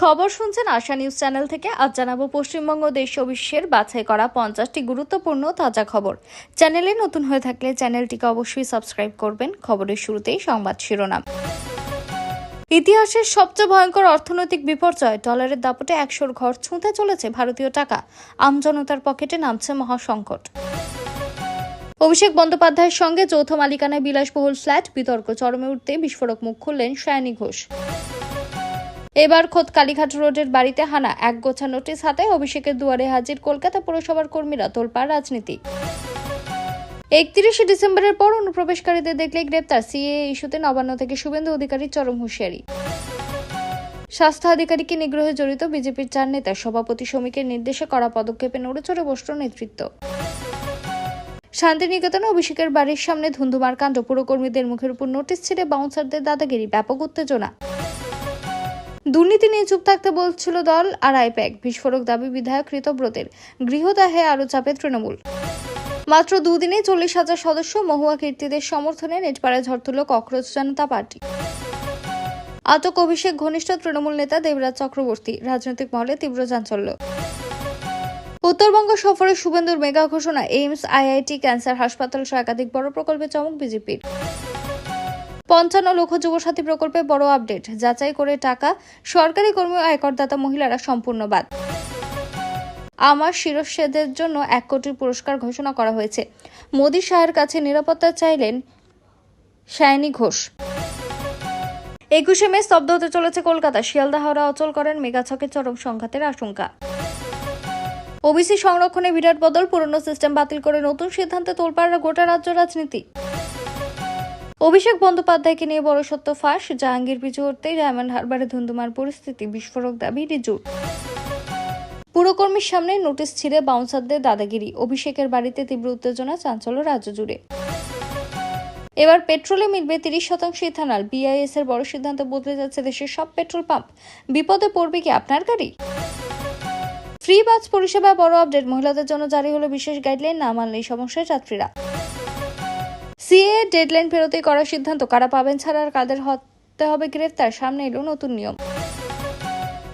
খবর শুনছেন আশা news channel থেকে। আজ জানাবো পশ্চিমবঙ্গ দেশ ও বিশ্বের বাছাই করা 50টি গুরুত্বপূর্ণ তাজা খবর। চ্যানেলে নতুন হয়ে থাকলে চ্যানেলটিকে অবশ্যই সাবস্ক্রাইব করবেন। খবরের শুরুতেই সংবাদ শিরোনাম। ইতিহাসের সবচেয়ে ভয়ঙ্কর অর্থনৈতিক বিপর্যয়, ডলারের দাপটে 100-র ঘর ছুঁতে চলেছে ভারতীয় টাকা, আমজনতার পকেটে নামছে মহাসংকট। অভিষেক বন্দ্যোপাধ্যায়ের সঙ্গে যৌথ মালিকানায় বিলাসবহুল ফ্ল্যাট, বিতর্ক চরমে উঠতে বিস্ফোরক মুখ খুললেন সায়নী ঘোষ। এবার খোদ কালীঘাট রোডের বাড়িতে হানা, একগোছা নোটিশ হাতে অভিষেকের দুয়ারে হাজির কলকাতা পুরসভার কর্মীরা, তোলপাড় রাজনীতি। 31শে ডিসেম্বরের পর অনুপ্রবেশকারীদের দেখলেই গ্রেপ্তার, সিএএ ইস্যুতে নবান্ন থেকে শুভেন্দু অধিকারীর চরম হুঁশিয়ারি। স্বাস্থ্য আধিকারিককে নিগ্রহে জড়িত বিজেপির 4 নেতা, সভাপতি শ্রমিকের নির্দেশে করা পদক্ষেপে নড়েচড়ে বসল নেতৃত্ব। শান্তিনিকেতনে অভিষেকের বাড়ির সামনে ধুন্ধুমার কাণ্ড, পুরকর্মীদের মুখের উপর নোটিশ ছিঁড়ে বাউন্সারদের দাদাগিরি, ব্যাপক উত্তেজনা। দুর্নীতি নিয়ে চুপ থাকতে বলছিল দল আর আইপ্যাক, বিস্ফোরক দাবি বিধায়ক ঋতব্রতের, গৃহদাহে আরও চাপে তৃণমূল। মাত্র দুদিনে 40,000 সদস্য, মহুয়া কীর্তিদের সমর্থনে নেটপাড়ায় ঝড় তুলল ককরোচ জনতা পার্টি। আটক অভিষেক ঘনিষ্ঠ তৃণমূল নেতা দেবরাজ চক্রবর্তী, রাজনৈতিক মহলে তীব্র চাঞ্চল্য। উত্তরবঙ্গ সফরে শুভেন্দুর মেগা ঘোষণা, এইমস, আইআইটি, ক্যান্সার হাসপাতাল সহ একাধিক বড় প্রকল্পে চমক বিজেপির। 55 লক্ষ যুবসাথী প্রকল্পে বড় আপডেট, যাচাই করে টাকা, সরকারি কর্মী ও আয়করদাতা মহিলারা সম্পূর্ণ বাদ। আমার শিরশ্ছেদের জন্য 1 কোটির পুরস্কার ঘোষণা করা হয়েছে, মোদী শাহের কাছে নিরাপত্তা চাইলেন সায়নী ঘোষ। 21শে মে স্তব্ধ হতে চলেছে কলকাতা, শিয়ালদা হাওড়া অচল করেন মেগাছকে, চরম সংঘাতের আশঙ্কা। ওবিসি সংরক্ষণে বিরাট বদল, পুরনো সিস্টেম বাতিল করে নতুন সিদ্ধান্তে তোলপাড় গোটা রাজ্য রাজনীতি। অভিষেক বন্দ্যোপাধ্যায়কে নিয়ে বড় সত্য ফাঁস, জাহাঙ্গীর পিছু উঠতেই ডায়মন্ড হারবারে ধুন্ধুমার পরিস্থিতি, বিস্ফোরক দাবি রিজুর। পুরকর্মীর সামনে নোটিশ ছিঁড়ে বাউন্সারদের দাদাগিরি, অভিষেকের বাড়িতে তীব্র উত্তেজনা, চাঞ্চল্য রাজ্য জুড়ে। এবার পেট্রোলে মিলবে 30% ইথানল, বিআইএস এর বড় সিদ্ধান্ত বদলে যাচ্ছে দেশের সব পেট্রোল পাম্প। বিপদে পড়বে কি আপনার গাড়ি? ফ্রি বাস পরিষেবা বড় আপডেট, মহিলাদের জন্য জারি হলো বিশেষ গাইডলাইন, না মানলেই সমস্যায় যাত্রীরা। সিএ ডেডলাইন ফেরতেই করার সিদ্ধান্ত, কারা পাবেন ছাড়া আর কাদের হতে হবে গ্রেফতার, সামনে এলো নতুন নিয়ম।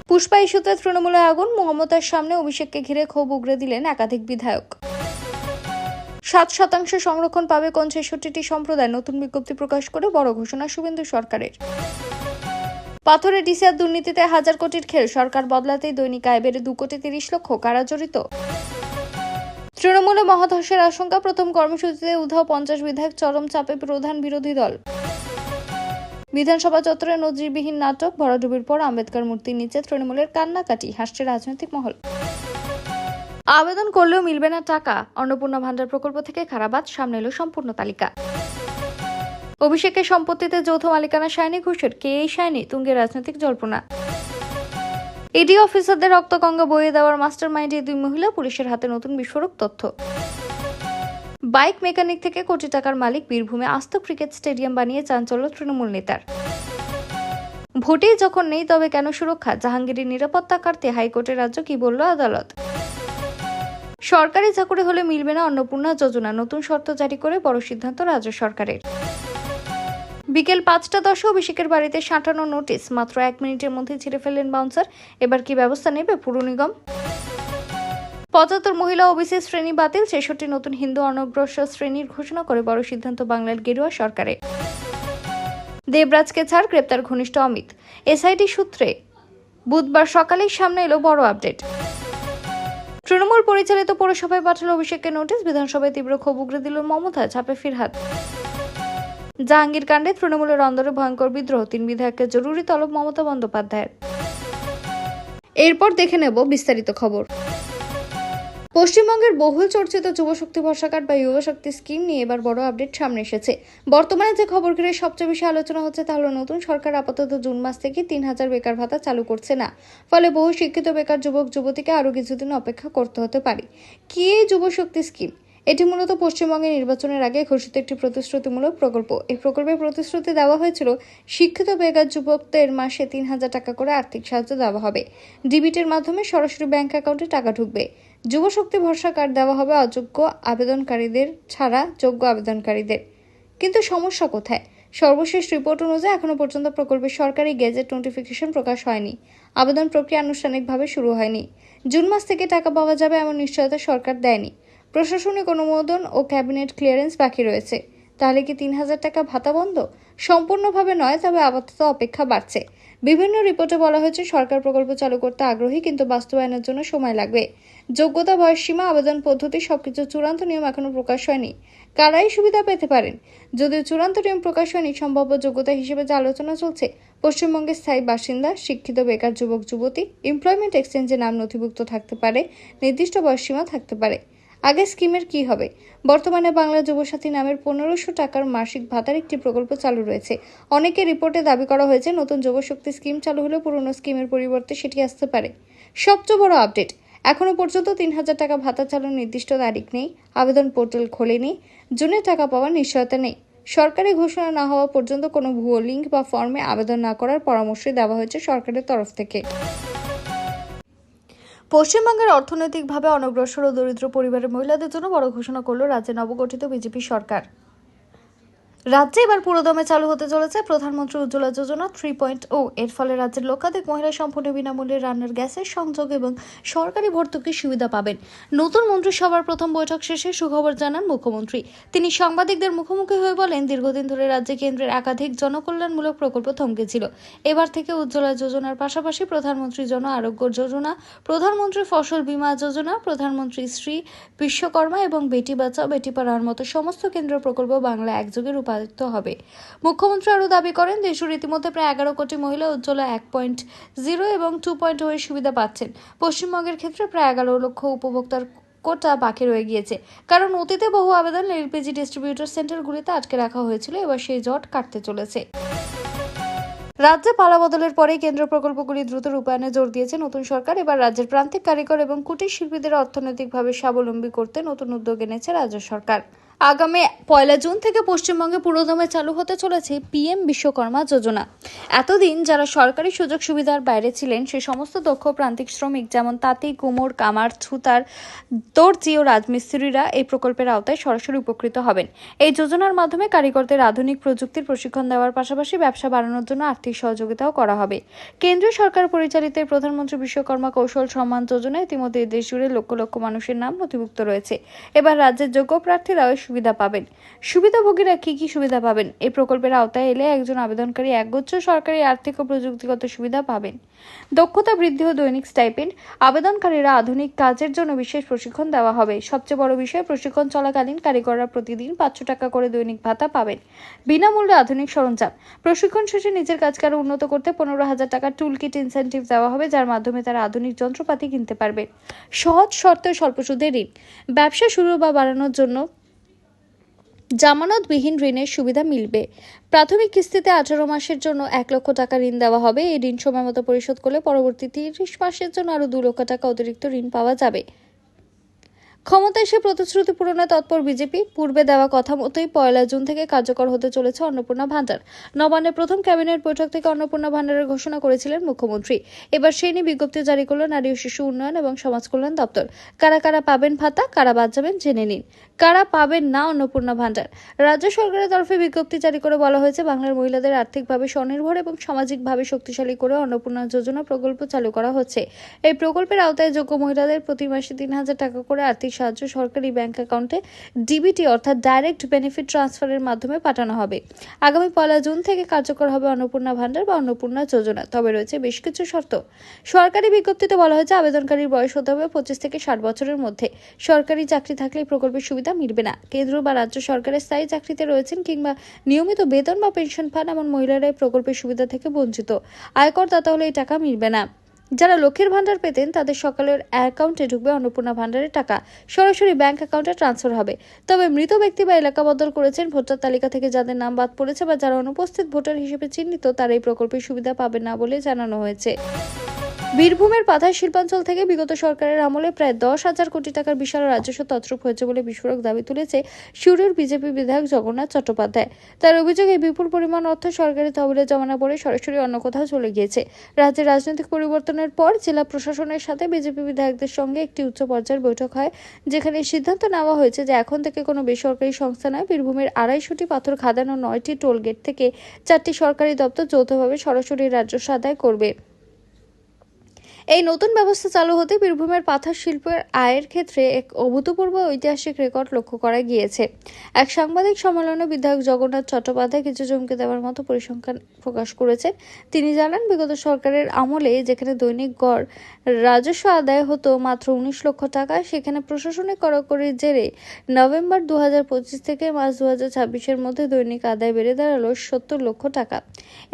পুষ্পা ইস্যুতে তৃণমূলে আগুন, মমতার সামনে অভিষেককে ঘিরে ক্ষোভ উগরে দিলেন একাধিক বিধায়ক। 7% সংরক্ষণ পাবে কোন 66টি সম্প্রদায়, নতুন বিজ্ঞপ্তি প্রকাশ করে বড় ঘোষণা শুভেন্দু সরকারের। পাথরে ডিসিআর দুর্নীতিতে 1000 কোটির খেল, সরকার বদলাতেই দৈনিক আয় বেড়ে 2,30,00,000, কারা জড়িত? তৃণমূলে মহাধসের আশঙ্কা, প্রথম কর্মসূচিতে উধাও 50 বিধায়ক, চরম চাপে প্রধান বিরোধী দল। বিধানসভা চত্বরে নজিরবিহীন নাটক, ভরাডুবির পর আম্বেদকর মূর্তির নিচে তৃণমূলের কান্নাকাটি, হাসছে রাজনৈতিক মহল। আবেদন করলেও মিলবে না টাকা, অন্নপূর্ণা ভান্ডার প্রকল্প থেকে কারাবাদ, সামনে এলো সম্পূর্ণ তালিকা। অভিষেকের সম্পত্তিতে যৌথ মালিকানা সায়নী ঘোষের, কে এই সায়নী? তুঙ্গে রাজনৈতিক জল্পনা। ইডি অফিসারদের রক্তগঙ্গা বইয়ে দেওয়ার মাস্টার মাইন্ড এই 2 মহিলা, পুলিশের হাতে নতুন বিস্ফোরক তথ্য। বাইক মেকানিক থেকে কোটি টাকার মালিক, বীরভূমে আস্ত ক্রিকেট স্টেডিয়াম বানিয়ে চাঞ্চল্য তৃণমূল নেতার। ভোটেই যখন নেই তবে কেন সুরক্ষা, জাহাঙ্গীরের নিরাপত্তা কাটতে হাইকোর্টের রাজ্য, কি বলল আদালত। সরকারি চাকরি হলে মিলবে না অন্নপূর্ণা যোজনা, নতুন শর্ত জারি করে বড় সিদ্ধান্ত রাজ্য সরকারের। বিকেল 5:10 অভিষেকের বাড়িতে সাঁটানো নোটিশ, মাত্র 1 মিনিটের মধ্যে ছিঁড়ে ফেললেন বাউন্সার, এবার কি ব্যবস্থা নেবে পুর নিগম? 75 মহিলা ওবিসি শ্রেণী বাতিল, 66 নতুন হিন্দু অনগ্রসর শ্রেণীর ঘোষণা করে বড় সিদ্ধান্ত বাংলার গেরুয়া সরকারের। দেবরাজকে ছাড়, গ্রেপ্তার ঘনিষ্ঠ অমিত, এসআইটি সূত্রে বুধবার সকালেই সামনে এলো বড় আপডেট। তৃণমূল পরিচালিত পৌরসভায় পাঠালো অভিষেকের নোটিশ, বিধানসভায় তীব্র ক্ষোভ উগরে দিল মমতা, চাপে ফিরহাদ। জাহাঙ্গীর কাণ্ডে তৃণমূলের অন্দরে ভয়ঙ্কর বিদ্রোহ, 3 বিধায়ককে জরুরি তলব মমতা বন্দ্যোপাধ্যায়ের। এরপর দেখে নেব বিস্তারিত খবর। পশ্চিমবঙ্গের বহুল চর্চিত যুবশক্তি ভরসা কার্ড বা যুবশক্তি স্কিম নিয়ে এবার বড় আপডেট সামনে এসেছে। বর্তমানে যে খবর ঘিরে সবচেয়ে বেশি আলোচনা হচ্ছে তা হলো, নতুন সরকার আপাতত জুন মাস থেকে 3,000 বেকার ভাতা চালু করছে না, ফলে বহু শিক্ষিত বেকার যুবক যুবতীকে আরও কিছুদিন অপেক্ষা করতে হতে পারে। কি এই যুবশক্তি স্কিম? এটি মূলত পশ্চিমবঙ্গের নির্বাচনের আগে ঘোষিত একটি প্রতিশ্রুতিমূলক প্রকল্প। এই প্রকল্পে প্রতিশ্রুতি দেওয়া হয়েছিল শিক্ষিত বেকার যুবকদের মাসে 3,000 টাকা করে আর্থিক সাহায্য দেওয়া হবে, ডিবিটির মাধ্যমে সরাসরি ব্যাংক অ্যাকাউন্টে টাকা ঢুকবে। যুবশক্তি ভরসা কার্ড দেওয়া হবে অযোগ্য আবেদনকারীদের ছাড়া যোগ্য আবেদনকারীদের। কিন্তু সমস্যা কোথায়? সর্বশেষ রিপোর্ট অনুযায়ী এখনো পর্যন্ত প্রকল্পের সরকারি গেজেট নোটিফিকেশন প্রকাশ হয়নি। আবেদন প্রক্রিয়া আনুষ্ঠানিকভাবে শুরু হয়নি। জুন মাস থেকে টাকা পাওয়া যাবে এমন নিশ্চয়তা সরকার দেয়নি। প্রশাসনিক অনুমোদন ও ক্যাবিনেট ক্লিয়ারেন্স বাকি রয়েছে। তাহলে কি ৩,০০০ টাকা ভাতা বন্ধ? সম্পূর্ণভাবে নয়, তবে আপাতত অপেক্ষা বাড়ছে। বিভিন্ন রিপোর্টে বলা হয়েছে সরকার প্রকল্প চালু করতে আগ্রহী, কিন্তু বাস্তবায়নের জন্য সময় লাগবে। যোগ্যতা, বয়সসীমা, আবেদন পদ্ধতি সবকিছু চূড়ান্ত নিয়ম এখনো প্রকাশ হয়নি। কারাই সুবিধা পেতে পারেন? যদিও চূড়ান্ত নিয়ম প্রকাশ হয়নি, সম্ভাব্য যোগ্যতা হিসেবে যে আলোচনা চলছে, পশ্চিমবঙ্গের স্থায়ী বাসিন্দা, শিক্ষিত, বেকার যুবক যুবতী, এমপ্লয়মেন্ট এক্সচেঞ্জে নাম নথিভুক্ত থাকতে পারে, নির্দিষ্ট বয়সসীমা থাকতে পারে। আগে স্কিমের কি হবে? বর্তমানে বাংলা যুবসাথী নামের ১৫০০ টাকার মাসিক ভাতার একটি প্রকল্প চালু রয়েছে। অনেকের রিপোর্টে দাবি করা হয়েছে নতুন যুবশক্তি স্কিম চালু হলে পুরনো স্কিমের পরিবর্তে সেটি আসতে পারে। সবচেয়ে বড় আপডেট, এখনো পর্যন্ত ৩,০০০ টাকা ভাতা চালুর নির্দিষ্ট তারিখ নেই। আবেদন পোর্টাল খোলেনি। জুনে টাকা পাওয়ার নিশ্চয়তা নেই। সরকারি ঘোষণা না হওয়া পর্যন্ত কোনো ভুয়ো লিঙ্ক বা ফর্মে আবেদন না করার পরামর্শই দেওয়া হয়েছে সরকারের তরফ থেকে। পশ্চিমবঙ্গের অর্থনৈতিকভাবে অনগ্রসর ও দরিদ্র পরিবারের মহিলাদের জন্য বড় ঘোষণা করল রাজ্যে নবগঠিত বিজেপি সরকার। রাজ্যে এবার পুরোদমে চালু হতে চলেছে প্রধানমন্ত্রী উজ্জ্বলা যোজনা 3.0। এর ফলে রাজ্যের লক্ষাধিক মহিলা সম্পূর্ণ বিনামূল্যে রান্নার গ্যাসের সংযোগ এবং সরকারি ভর্তুকির সুবিধা পাবেন। নতুন মন্ত্রিসভার প্রথম বৈঠক শেষে সুখবর জানান মুখ্যমন্ত্রী। তিনি সাংবাদিকদের মুখোমুখি হয়ে বলেন, দীর্ঘদিন ধরে রাজ্যে কেন্দ্রের একাধিক জনকল্যাণমূলক প্রকল্প থমকে ছিল। এবার থেকে উজ্জ্বলা যোজনার পাশাপাশি প্রধানমন্ত্রী জন আরোগ্য যোজনা, প্রধানমন্ত্রী ফসল বীমা যোজনা, প্রধানমন্ত্রী শ্রী বিশ্বকর্মা এবং বেটি বাঁচাও বেটি পড়ার মতো সমস্ত কেন্দ্রীয় প্রকল্প বাংলা একযোগে রূপায়িত হবে। মুখ্যমন্ত্রী আরও দাবি করেন, দেশের ইতিমধ্যে প্রায় 11 কোটি মহিলা উজ্জ্বলা 1.0 এবং 2.0 এর সুবিধা পাচ্ছেন। পশ্চিমবঙ্গের ক্ষেত্রে প্রায় 11 লক্ষ উপভোক্তার কোটা বাকি রয়ে গিয়েছে, কারণ অতীতে বহু আবেদন এলপিজি ডিস্ট্রিবিউটর সেন্টারগুলিতে আটকে রাখা হয়েছিল। এবার সেই জট কাটতে চলেছে। রাজ্যে পালা বদলের পরেই কেন্দ্র প্রকল্পগুলি দ্রুত রূপায়ণে জোর দিয়েছে নতুন সরকার। এবার রাজ্যের প্রান্তিক কারিগর এবং কুটির শিল্পীদের অর্থনৈতিকভাবে স্বাবলম্বী করতে নতুন উদ্যোগ এনেছে রাজ্য সরকার। আগামী 1 জুন থেকে পশ্চিমবঙ্গে পুরোদমে চালু হতে চলেছে পিএম বিশ্বকর্মা যোজনা। এতদিন যারা সরকারি সুযোগ সুবিধার বাইরে ছিলেন, সে সমস্ত দক্ষ প্রান্তিক শ্রমিক যেমন তাঁতি, কুমোর, কামার, ছুতার, দর্জি ও রাজমিস্ত্রিরা এই প্রকল্পের আওতায় সরাসরি উপকৃত হবেন। এই যোজনার মাধ্যমে কারিগরদের আধুনিক প্রযুক্তির প্রশিক্ষণ দেওয়ার পাশাপাশি ব্যবসা বাড়ানোর জন্য আর্থিক সহযোগিতাও করা হবে। কেন্দ্রীয় সরকার পরিচালিত প্রধানমন্ত্রী বিশ্বকর্মা কৌশল সম্মান যোজনা ইতিমধ্যে দেশ জুড়ে লক্ষ লক্ষ মানুষের নাম নথিভুক্ত রয়েছে। এবার রাজ্যের যোগ্য প্রার্থীরাও সুবিধা পাবেন। সুবিধাভোগীরা কি কি সুবিধা পাবেন? এই প্রকল্পের আওতায় এলে একজন আবেদনকারী একগুচ্ছ সরকারি আর্থিক ও প্রযুক্তিগত সুবিধা পাবেন। দক্ষতা বৃদ্ধি ও দৈনিক স্টাইপেন্ড। আবেদনকারীরা আধুনিক কাজের জন্য বিশেষ প্রশিক্ষণ দেওয়া হবে। সবচেয়ে বড় বিষয়, প্রশিক্ষণ চলাকালীন কারিগররা প্রতিদিন 500 টাকা করে দৈনিক ভাতা পাবেন। বিনামূল্যে আধুনিক সরঞ্জাম। প্রশিক্ষণ শেষে নিজের কাজকে আরো উন্নত করতে 15,000 টাকা টুল কিট ইনসেন্টিভ দেওয়া হবে, যার মাধ্যমে তারা আধুনিক যন্ত্রপাতি কিনতে পারবে। সহজ শর্তে স্বল্প সুদে ঋণ। ব্যবসা শুরু বা বাড়ানোর জন্য জামানতবিহীন ঋণের সুবিধা মিলবে। প্রাথমিক কিস্তিতে 18 মাসের জন্য 1 লক্ষ টাকা ঋণ দেওয়া হবে। এই ঋণ সময়মতো পরিশোধ করলে পরবর্তী 30 মাসের জন্য আরো 2 লক্ষ টাকা অতিরিক্ত ঋণ পাওয়া যাবে। ক্ষমতায় এসে প্রতিশ্রুতি পূরণে তৎপর বিজেপি। পূর্বে দেওয়া কথা মতোই 1 জুন থেকে কার্যকর হতে চলেছে অন্নপূর্ণা ভান্ডার। নবান্নের প্রথম ক্যাবিনেট বৈঠক থেকে অন্নপূর্ণা ভান্ডারের ঘোষণা করেছিলেন মুখ্যমন্ত্রী। এবার সেই নিয়ে বিজ্ঞপ্তি জারি করল নারী ও শিশু উন্নয়ন এবং সমাজ কল্যাণ দপ্তর। কারা কারা পাবেন ভাতা, কারা বাদ যাবেন জেনে নিন। কারা পাবেন না অন্নপূর্ণা ভান্ডার? রাজ্য সরকারের তরফে বিজ্ঞপ্তি জারি করে বলা হয়েছে, বাংলার মহিলাদের আর্থিকভাবে স্বনির্ভর এবং সামাজিকভাবে শক্তিশালী করে অন্নপূর্ণা যোজনা প্রকল্প চালু করা হচ্ছে। এই প্রকল্পের আওতায় যোগ্য মহিলাদের প্রতি মাসে 3,000 টাকা করে আর্থিক সাহায্য সরকারি ব্যাংক অ্যাকাউন্টে ডিবিটি অর্থাৎ ডাইরেক্ট বেনিফিট ট্রান্সফারের মাধ্যমে পাঠানো হবে। আগামী 1 জুন থেকে কার্যকর হবে অন্নপূর্ণা ভান্ডার বা অন্নপূর্ণা যোজনা। তবে রয়েছে বেশ কিছু শর্ত। সরকারি বিজ্ঞপ্তিতে বলা হয়েছে, আবেদনকারীর বয়স হতে হবে 25 থেকে 60 বছরের মধ্যে। সরকারি চাকরি থাকলে এই প্রকল্পের সুবিধা মিলবে না। কেন্দ্র বা রাজ্য সরকারের স্থায়ী চাকরিতে রয়েছেন কিংবা নিয়মিত বেতন বা পেনশন পান এমন মহিলারা এই প্রকল্পের সুবিধা থেকে বঞ্চিত। আয়করদাতা হলে এই টাকা মিলবে না। যারা লক্ষ্মীর ভান্ডার পেতেন, তাদের সকালের অ্যাকাউন্টে ঢুকবে অন্নপূর্ণা ভান্ডারের টাকা, সরাসরি ব্যাংক অ্যাকাউন্টে ট্রান্সফার হবে। তবে মৃত ব্যক্তি বা এলাকা বদল করেছেন, ভোটার তালিকা থেকে যাদের নাম বাদ পড়েছে বা যারা অনুপস্থিত ভোটার হিসেবে চিহ্নিত, তারা এই প্রকল্পের সুবিধা পাবেন না বলে জানানো হয়েছে। বীরভূমের পাথার শিল্পাঞ্চল থেকে বিগত সরকারের আমলে প্রায় 10,000 কোটি টাকার বিশাল রাজস্ব তছরূপ হয়েছে বলে বিস্ফোরক দাবি তুলেছে সিউড়ির বিজেপি বিধায়ক জগন্নাথ চট্টোপাধ্যায়। তার অভিযোগ, এই বিপুল পরিমাণ অর্থ সরকারি তহবিলে জমা না পড়ে সরাসরি অন্য কোথাও চলে গিয়েছে। রাজ্যের রাজনৈতিক পরিবর্তনের পর জেলা প্রশাসনের সাথে বিজেপি বিধায়কদের সঙ্গে একটি উচ্চ পর্যায়ের বৈঠক হয়, যেখানে সিদ্ধান্ত নেওয়া হয়েছে যে এখন থেকে কোনো বেসরকারি সংস্থা নয়, বীরভূমের 250টি পাথর খাদান ও 9টি টোলগেট থেকে 4টি সরকারি দপ্তর যৌথভাবে সরাসরি রাজস্ব আদায় করবে। এই নতুন ব্যবস্থা চালু হতে বীরভূমের পাথর শিল্পের আয়ের ক্ষেত্রে এক অভূতপূর্ব ঐতিহাসিক রেকর্ড লক্ষ্য করা গিয়েছে। এক সাংবাদিক সম্মেলনে বিধায়ক জগন্নাথ চট্টোপাধ্যায় কিছু চমকে দেওয়ার মতো পরিসংখ্যান প্রকাশ করেছেন। তিনি জানান, বিগত সরকারের আমলে যেখানে দৈনিক গড় রাজস্ব আদায় হতো মাত্র 19 লক্ষ টাকা, সেখানে প্রশাসনিক কড়াকড়ির জেরে নভেম্বর 2025 থেকে মার্চ 2026-এর মধ্যে দৈনিক আদায় বেড়ে দাঁড়ালো 70 লক্ষ টাকা।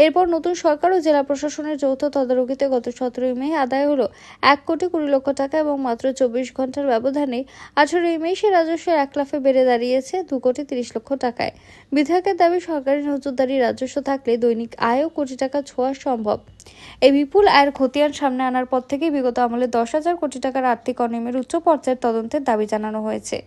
এরপর নতুন সরকার ও জেলা প্রশাসনের যৌথ তদারকিতে গত 17 মে আদায় হলো 1,20,00,000 টাকা এবং মাত্র 24 ঘন্টার ব্যবধানে 18 মে সে রাজস্বের এক লাফে বেড়ে দাঁড়িয়েছে 2,30,00,000 টাকায়। বিধায়কের দাবি, সরকারি নজরদারি রাজস্ব থাকলে দৈনিক আয়ও কোটি টাকা ছোঁয়া সম্ভব। এই বিপুল আয়ের খতিয়ান সামনে আনার পর থেকেই বিগত আমলে 10,000 কোটি টাকার আর্থিক অনিয়মের উচ্চ পর্যায়ের তদন্তের দাবি জানানো হয়েছে।